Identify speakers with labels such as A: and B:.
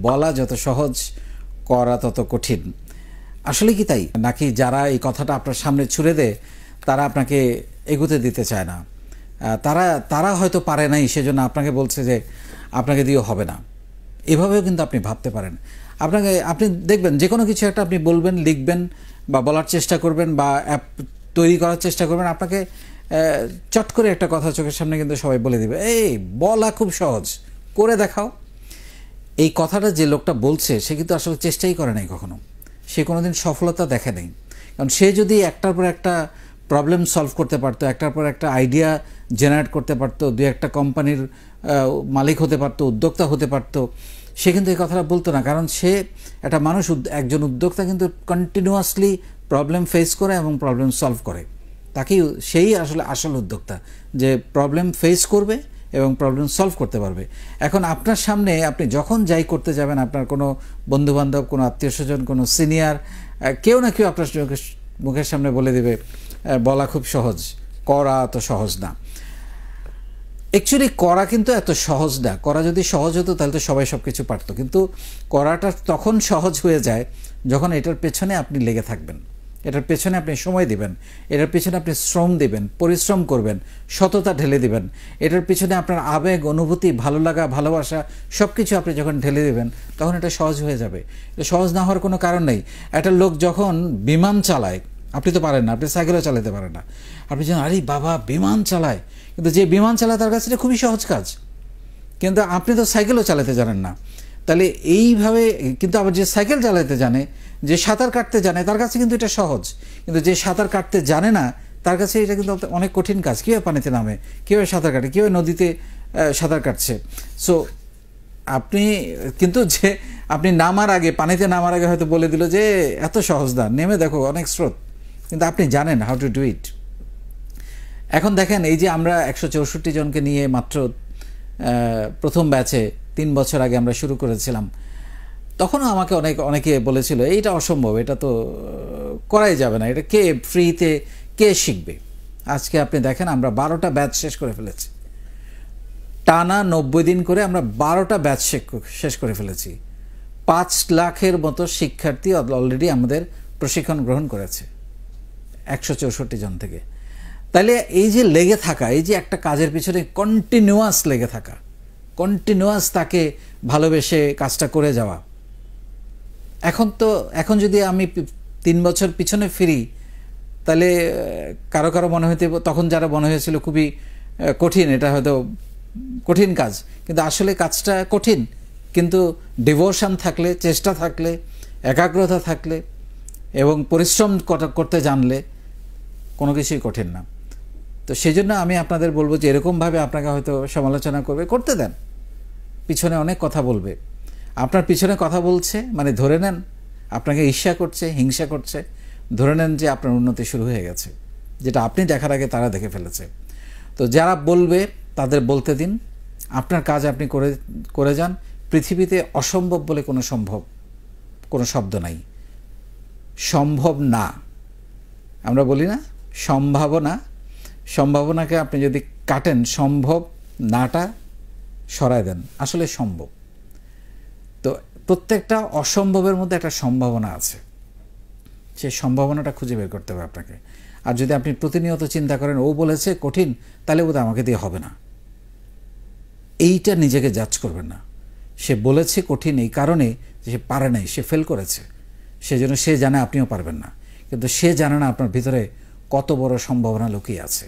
A: বলা যত সহজ করা তত কঠিন। আসলে কি তাই নাকি যারা এই কথাটা আপনার সামনে ছুড়ে দেয় তারা আপনাকে এগোতে দিতে চায় না, তারা হয়তো পারে নাই সেজন্য আপনাকে বলছে যে আপনাকে দিয়ে হবে না? এভাবেও কিন্তু আপনি ভাবতে পারেন। আপনি দেখবেন যে কোনো কিছু একটা আপনি বলবেন, লিখবেন বা বলার চেষ্টা করবেন বা অ্যাপ তৈরি করার চেষ্টা করবেন, আপনাকে চট করে একটা কথা চোখের সামনে কিন্তু সবাই বলে দিবে, এই বলা খুব সহজ, করে দেখাও। এই কথাটা যে লোকটা বলছে সে কিন্তু আসলে চেষ্টাই করে নাই কখনো, সে কোনোদিন সফলতা দেখে নেই। কারণ সে যদি একটার পর একটা প্রবলেম সলভ করতে পারতো, একটার পর একটা আইডিয়া জেনারেট করতে পারতো, দু একটা কোম্পানির মালিক হতে পারতো, উদ্যোক্তা হতে পারতো, সে কিন্তু এই কথাটা বলতো না। কারণ সে একটা মানুষ, একজন উদ্যোক্তা কিন্তু কন্টিনিউয়াসলি প্রবলেম ফেস করে এবং প্রবলেম সলভ করে। সেই আসলে আসল উদ্যোক্তা, যে প্রবলেম ফেস করবে এবং প্রবলেম সলভ করতে পারবে। এখন আপনার সামনে আপনি যখন যাই করতে যাবেন, আপনার কোনো বন্ধুবান্ধব, কোনো আত্মীয় স্বজন, কোনো সিনিয়র, কেউ না কেউ আপনার মুখের সামনে বলে দেবে বলা খুব সহজ, করা এত সহজ না। অ্যাকচুয়ালি করা কিন্তু এত সহজ না। করা যদি সহজ হতো তাহলে তো সবাই সব কিছু পারতো, কিন্তু করাটা তখন সহজ হয়ে যায় যখন এটার পেছনে আপনি লেগে থাকবেন, এটার পেছনে আপনি সময় দিবেন, এটার পেছনে আপনি শ্রম দিবেন, পরিশ্রম করবেন, সততা ঢেলে দিবেন, এটার পেছনে আপনার আবেগ, অনুভূতি, ভালো লাগা, ভালোবাসা সব কিছু আপনি যখন ঢেলে দেবেন তখন এটা সহজ হয়ে যাবে। এটা সহজ না হওয়ার কোনো কারণ নেই। একটা লোক যখন বিমান চালায়, আপনি তো পারেন না, আপনি সাইকেলও চালাতে পারেন না, আপনি জানেন আরে বাবা বিমান চালায়, কিন্তু যে বিমান চালায় তার কাছে এটা খুবই সহজ কাজ, কিন্তু আপনি তো সাইকেলও চালাতে জানেন না। তাহলে এইভাবে কিন্তু আবার যে সাইকেল চালাতে জানে, যে সাঁতার কাটতে জানে, তার কাছে কিন্তু এটা সহজ, কিন্তু যে সাঁতার কাটতে জানে না তার কাছে এটা কিন্তু অনেক কঠিন কাজ। কীভাবে পানিতে নামে, কীভাবে সাঁতার কাটে, কীভাবে নদীতে সাঁতার কাটছে। সো আপনি কিন্তু যে আপনি নামার আগে, পানিতে নামার আগে হয়তো বলে দিল যে এত সহজ না, নেমে দেখো অনেক স্রোত, কিন্তু আপনি জানেন হাউ টু ডু ইট। এখন দেখেন, এই যে আমরা 164 জনকে নিয়ে মাত্র প্রথম ব্যাচে 3 বছর আগে আমরা শুরু করেছিলাম, তখনও আমাকে অনেকে বলেছিল এইটা অসম্ভব, এটা তো করাই যাবে না, এটা কে ফ্রিতে কে শিখবে। আজকে আপনি দেখেন আমরা 12টা ব্যাচ শেষ করে ফেলেছি, টানা 90 দিন করে আমরা 12টা ব্যাচ শেষ করে ফেলেছি। 5 লাখের মতো শিক্ষার্থী অলরেডি আমাদের প্রশিক্ষণ গ্রহণ করেছে 164 জন থেকে। তাহলে এই যে লেগে থাকা, এই যে একটা কাজের পিছনে কন্টিনিউয়াস লেগে থাকা, কন্টিনিউয়াস তাকে ভালোবেসে কাজটা করে যাওয়া। এখন যদি আমি 3 বছর পিছনে ফিরি, তাহলে কারো মনে হইতে, তখন যারা মনে হয়েছিল খুবই কঠিন, এটা হয়তো কঠিন কাজ, কিন্তু আসলে কাজটা কঠিন, কিন্তু ডিভোশন থাকলে, চেষ্টা থাকলে, একাগ্রতা থাকলে এবং পরিশ্রম করতে জানলে কোনো কিছুই কঠিন না। তো সেই জন্য আমি আপনাদের বলবো যে এরকমভাবে আপনাকে হয়তো সমালোচনা করতে দেন, পিছনে অনেক কথা বলবে। আপনার পিছনে কথা বলছে মানে ধরে নেন আপনাকে ঈর্ষা করছে, হিংসা করছে, ধরে নেন যে আপনার উন্নতি শুরু হয়ে গেছে, যেটা আপনি দেখার আগে তারা দেখে ফেলেছে। তো যারা বলবে তাদের বলতে দিন, আপনার কাজ আপনি করে যান। পৃথিবীতে অসম্ভব বলে কোনো শব্দ নাই। সম্ভব না, আমরা বলি না সম্ভাবনাকে আপনি যদি কাটেন, সম্ভব নাটা সরায় দেন, আসলে সম্ভব। তো প্রত্যেকটা অসম্ভবের মধ্যে একটা সম্ভাবনা আছে, সেই সম্ভাবনাটা খুঁজে বের করতে হবে আপনাকে। আর যদি আপনি প্রতিনিয়ত চিন্তা করেন ও বলেছে কঠিন, তাহলে বোধহয় আমাকে দিয়ে হবে না, এইটা নিজেকে জাজ করবেন না। সে বলেছে কঠিন এই কারণে যে সে পারে নাই, সে ফেল করেছে, সেজন্য সে জানে আপনিও পারবেন না, কিন্তু সে জানে না আপনার ভিতরে কত বড় সম্ভাবনা লুকিয়ে আছে।